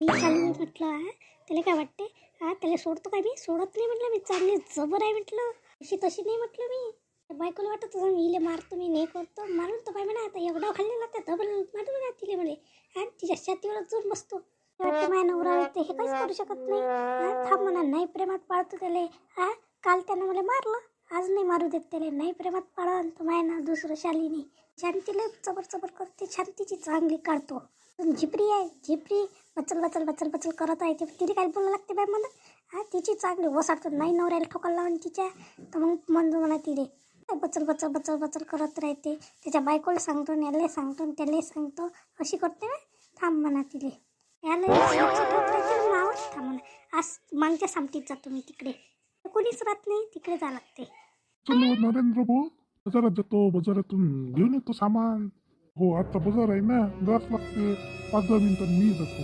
मी शाली म्हटलं त्याला काय वाटते त्याला सोडतो काय मी सोडत नाही म्हटलं मी चांगली जबर आहे म्हटलं अशी तशी नाही म्हटलं मी बायकोला वाटत होतं मी इले मारतो मी नाही करतो मारून तर पाय म्हणा आता एवढा खाल्लेला त्या डबल मारू म्हणा तिले म्हणे तिच्या छातीवर जाऊन बसतो वाटतं माझ्या नवरा ते हे काहीच करू शकत नाही थांब म्हणा नाही प्रेमात पाळतो त्याला काल त्यानं मला मारलं आज नाही मारू देत त्याला नाही प्रेमात पाळन तर माय ना दुसरं शालीनी शांतीला चबर चबर करते शांतीची चांगली काढतो झिपरी आहे झिपरी बचल बचल बचल बचल करत आहे ते तिने काय बोलायला लागते बाय मला तिची चांगली वसाडतो नाही नवऱ्याला ठोकायला लावून तिच्या तर मग म्हणतो म्हणा तिने बचल बचल बचल बचल करत राहते त्याच्या बायकोला सांगतो याला सांगतो त्याला सांगतो अशी करते ना थांब म्हणा तिले याला थांब म्हणा आज मागच्या सामटीत जातो मी तिकडे कोणीच राहत नाही तिकडे जा लागते चलो नरेंद्र भाऊ बाजारात जातो बाजारातून घेऊन येतो सामान हो आता बाजार आहे ना जास्त लागते 5-10 मिनिटात मी जातो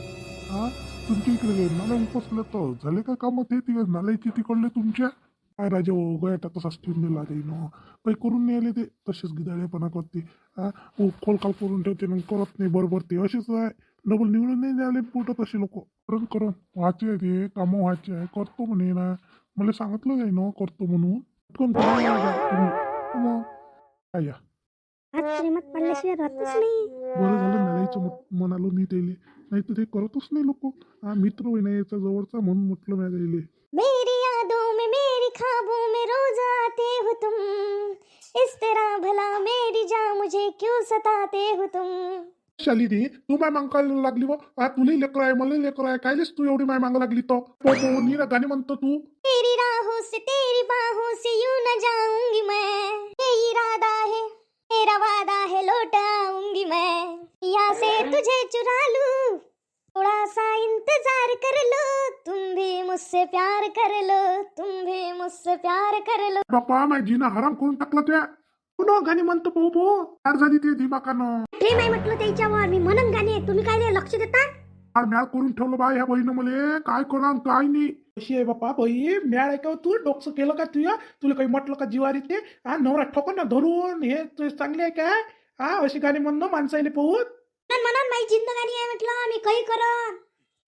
तुमच्या इकडे नाल्या उपसले तर झाले काय कामं ते तिकडे नाल्याची तिकडले तुमच्या काय राजा गयाटा तसाच ठेवून दिला जाईन काही करून नाही आले ते तसेच गिदाळेपणा करते खोलकाल करून ठेवते मग करत नाही बरोबर ते असेच आहे डबल निवडून नाही आले पोटत असे लोक करून व्हायचे आहे ते कामं व्हायचे आहे करतो म्हणे ना मला सांगितलं जाई ना करतो म्हणून मग काय या प्रेमात पडल्याशिवाय राहतच नाही बरं झालं नाल्याचं म्हणालो मी त्याले नाही तर ते करतच नाही लोक मित्र होई नाही याचा जवळचा म्हणून म्हटलं मी त्याले मेरी यादों में मेरी ख्वाबों में रोज आते हो तुम इस तरह भला मेरी जान मुझे क्यों सताते हो तुम शाली दी तू माय मागायला लागली व तुला लेकर आहे मला लेकर आहे कायलेच तू एवढी माय मागा लागली तो नीरा गाणी म्हणतो तू तेरी राहों से तेरी बाहों से यूं न जाऊंगी मैं ये इरादा है तेरा वादा है लौट आऊंगी मैं यहाँ से तुझे चुरा लूं थोड़ा सा इंतजार कर लो तुम भी मुझसे प्यार कर लो तुम भी मुझसे प्यार कर लो बापा माय जीना हराम करून टाकला त्या पुन्हा गाणी म्हणतो भाऊ फार झाली ते दिमाकानं प्रेम आहे म्हटलं त्याच्यावर मी म्हणून गाणे तुम्ही काय लक्ष देता म्याळ करून ठेवलं बा ह्या बहिणं मले काय करणार काय नाही कशी आहे बापा बाई म्याळ आहे का तू डोकसं केलं का तुला काही म्हटलं का जिवारी ते नवरा ठोकन ना धरून हे चांगले आहे काय अशी गाणी म्हणणं माणसाईले पाहून म्हणून माझी जिंदगानी आहे म्हटलं मी काही करन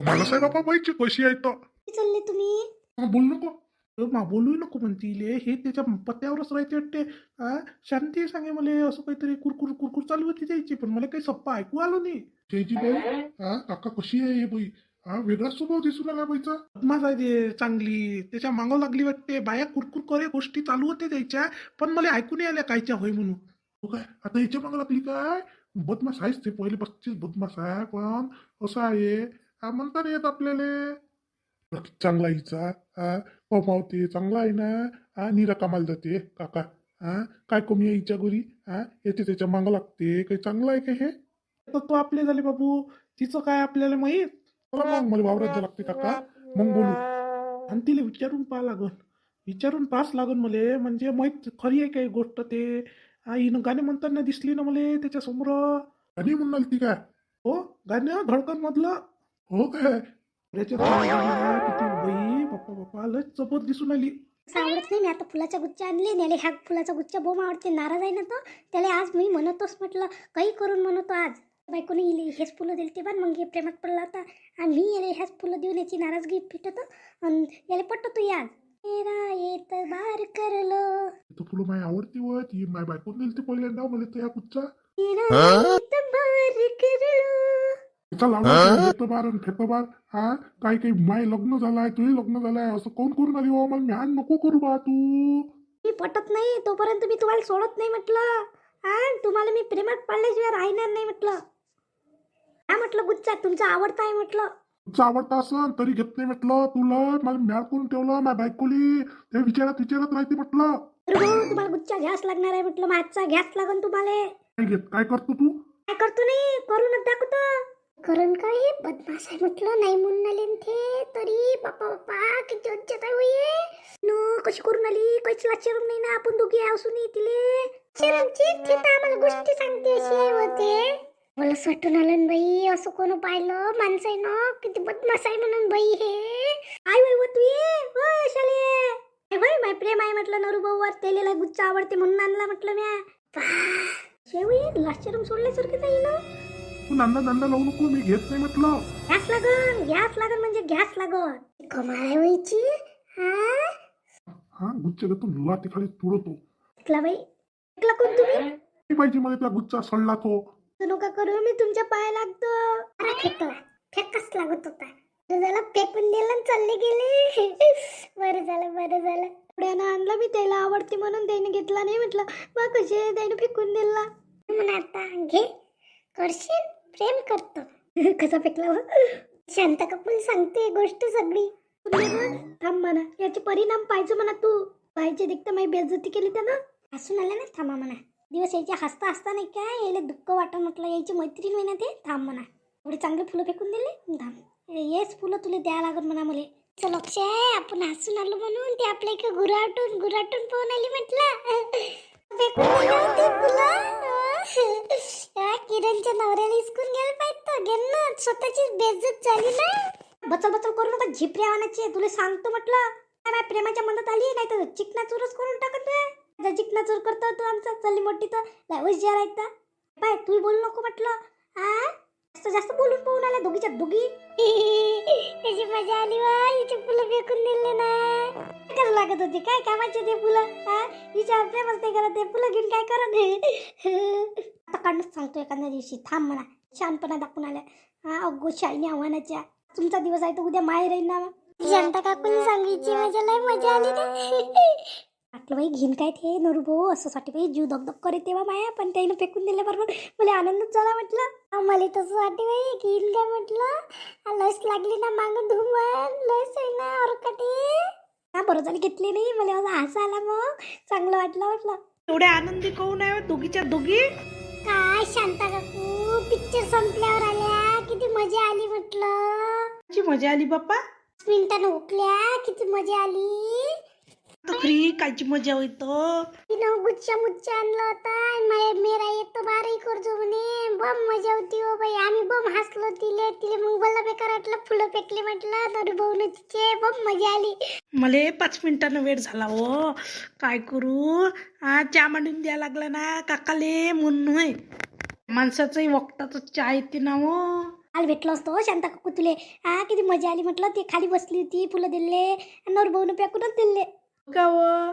मला साहेब बापा बाईची कशी आहे तर चालले तुम्ही बोलू नको बोलू नको म्हणतीले हे त्याच्या पत्त्यावरच राहते वाटते शांती सांगे मला असं काहीतरी कुरकुर कुरकुर चालू होती द्यायची पण मला काही सप्पा ऐकू आलो नाही जयजी बाई काका कशी आहे हे बाई वेगळाच स्वभाव दिसून लागला बाईचा बदमाश आहे ते चांगली त्याच्या मागं लागली वाटते बाया कुरकुर करे गोष्टी चालू होते द्यायच्या पण मला ऐकू नाही आल्या कायच्या होय म्हणून हो काय आता याच्या मागं लागली काय बदमाश आहेच ते पहिले 25 बदमाश आहे पण असं आहे म्हणता नाही येत आपल्याला चांगला हिचा कमावते चांगला आहे ना निरा कामाला जाते काका काय कमी आहे हिच्या घरी येते त्याच्या मागं लागते काही चांगलं आहे का हे तर तो आपले झाले बाबू तिचं काय आपल्याला माहीत मग मला वावरात जा लागते काका मग बोलू आणि तिला विचारून पाहा लागल विचारून पाहाच लागल मले म्हणजे माहीत खरी आहे काही गोष्ट ते हिनं गाणे म्हणताना दिसली ना मला त्याच्यासमोर गाणी म्हणाल ती काय हो गाणं धडकन मधलं हो काय किती बाई बाप्पा बाप्पा लय चपत दिसून आली आवडत नाही मी आता फुलाचा गुच्छ आणले नेले ह्या फुलाचा गुच्छ बोम आवडते नाराज आहे ना तो त्याला आज मी म्हणतोच म्हटलं काही करून म्हणतो आज बायकोने इले हेच फुलं दिली ते पण मग प्रेमात पडला होता आणि मी याला ह्याच फुलं देऊन याची नाराजगी फिटतो आणि याला पटतो याज तेरा येत बार कर लो तो फुलं माझी आवडती व ती माझ्या बायकोने दिली ते पहिल्यांदा मला तर या गुच्चा तेरा येत बार कर लो फेतो बार काही माय लग्न झालाय तुझे लग्न झालाय असं कोण करून आली हो मला म्यान नको करू बा तू मी पटत नाही तोपर्यंत मी तुम्हाला सोडत नाही म्हटलं तुम्हाला मी प्रेमात पाळल्याशिवाय राहणार नाही म्हटलं म्हटलं गुच्चा तुमचा आवडता आहे म्हटलं तुझा आवडता असं तरी घेत नाही म्हटलं तुला मला म्याळ करून ठेवलं माझ्या बायकोली ते विचारत राहते म्हटलं तुम्हाला गुच्चा घ्यास लागणार आहे म्हटलं माझा घ्यास लागन तुम्हाला काय घेत काय करतो तू काय करतो नाही करूनच दाखवतो करून काय बदमाश आहे म्हटलं नाही म्हणून आले ते तरी बाप्पा बाप्पा किती इज्जत आहे होय नो कशी करून आली काहीच लाचरम नाही ना आपण दोघी असून तिले शरमची ती तर आम्हाला गोष्टी सांगते अशी होते मला वाटून आलं बाई असं कोण पाहिलं माणसं आहे ना किती बदमाश आहे म्हणून बाई हे आई बाई तू ये शाले भाई माय प्रेम आहे म्हटलं नरू भाऊवर तेलेला गुच्चा आवडते म्हणून आणला म्हटलं म्या शेवई लाचरम सोडल्यासारखं जाईल ना तू नांदा नांदा लावू नको, मी घेत नाही म्हटलं. गॅस लागन म्हणजे गॅस लागन. कमाल व्हायची. हा गुच्छ घेतो लाते खाली तुडवतो. ऐकला बाई, ऐकला कोण तुम्ही? नाही पाहिजे मला त्या गुच्चा सडला तो. नका करू, मी तुमच्या पाया लागतो. अरे फेकला, फेकच लागत होता. बरं झालं फेकून दिलं आणि चालले गेले. बरं झालं. पुढ्यानं आणला मी, त्याला आवडते म्हणून त्याने घेतला नाही. म्हटलं मग कसे त्याने फेकून दिला. म्हणून आता घे, करशील, प्रेम करतो. कसा फेकला शांता कपूर सांगते गोष्ट सगळी. थांब म्हणा, याचे परिणाम पाहिजे म्हणा. तू पाहिजे देखता माझी बेइज्जती केली त्यानं. हसून आला ना, थांबा म्हणा. दिवस यायचे हसता हसता नाही काय, यायला दुःख वाटत. म्हटलं यायची मैत्रीण होईना ते. थांब म्हणा, एवढे चांगले फुलं फेकून दिले. थांब, हेच फुलं तुला द्यावं लागत म्हणा मला. लक्ष आहे, आपण हसून आलो म्हणून ते आपल्या इकडे गुराटून पाहून आली. म्हटलं फेकून दिले होते फुलं. किरणच्या नवऱ्याला हिसकून गेलं पाहिजे. गेल ना, स्वतःची बेइज्जत झाली ना. बचल करू नका, झिपरी आणायची तुला सांगतो. म्हटलं काय प्रेमाच्या मनात आली नाही तर चिकना चोरच करून टाकत. चिकना चोर करतो तू आमचा. चालली मोठी तर हुशार आहेत. पाय तू बोलू नको म्हटलं. जास्त बोलून पाहून आल्या दोघीच्या दोघी. त्याची मजा आली वा. हिचे फुलं फेकून दिले ना. काय लागत होती, काय कामाचे ते फुलं. हिच्या प्रेमच नाही करत, ते फुलं घेऊन काय करत. आता काढूनच सांगतो एखाद्या दिवशी. थांब म्हणा, शानपणा दाखवून आल्या. अगो शाईनी आव्हानाच्या. तुमचा दिवस आहे तर उद्या माहेर राहील ना. जनता काकून सांगायची माझ्या लय मजा आली ना. वाटलं बाई घेईन काय ते नरू भाऊ, असं साठी बाई जीव धगधग करे तेव्हा माया. पण त्यानं फेकून दिल्याबरोबर मला आनंदच झाला. म्हटलं मला तसं वाटे बाई घेईन काय. म्हटलं लस लागली ना मागं धुमन, लस आहे ना औरकाटे. बरं झाली घेतली नाही. मला हसा आला, मग चांगलं वाटलं. म्हटलं एवढे आनंदी कोण आहे दोघीच्या दोघी? काय शांता काकू, पिक्चर संपल्यावर आल्या, किती मजा आली. म्हटलं मजा आली बाप्पा. मिनिटानं उठल्या, किती मजा आली. खरी कायची मजा होईत. तिनं गुच्छा मुच्छा आणला होता. मेरा एक तो बारही करजो म्हणे. बम मजा होती हो बाई. आम्ही बम हसलो. तिले मग मला बेकार वाटलं. फुलं फेकली म्हटलं नरू भाऊन तिचे. बम मजा आली. मले 5 मिनिटानं वेळ झाला हो. काय करू, चहा मांडून द्या लागला ना काकाले म्हणून होय. माणसाचंही वक्ताचं चहा येते ना हो. काल भेटलो असतो शांता काकू तुले. किती मजा आली. म्हटलं ते खाली बसली होती, फुलं दिले, नरू भाऊन फेकूनच दिले. का हो?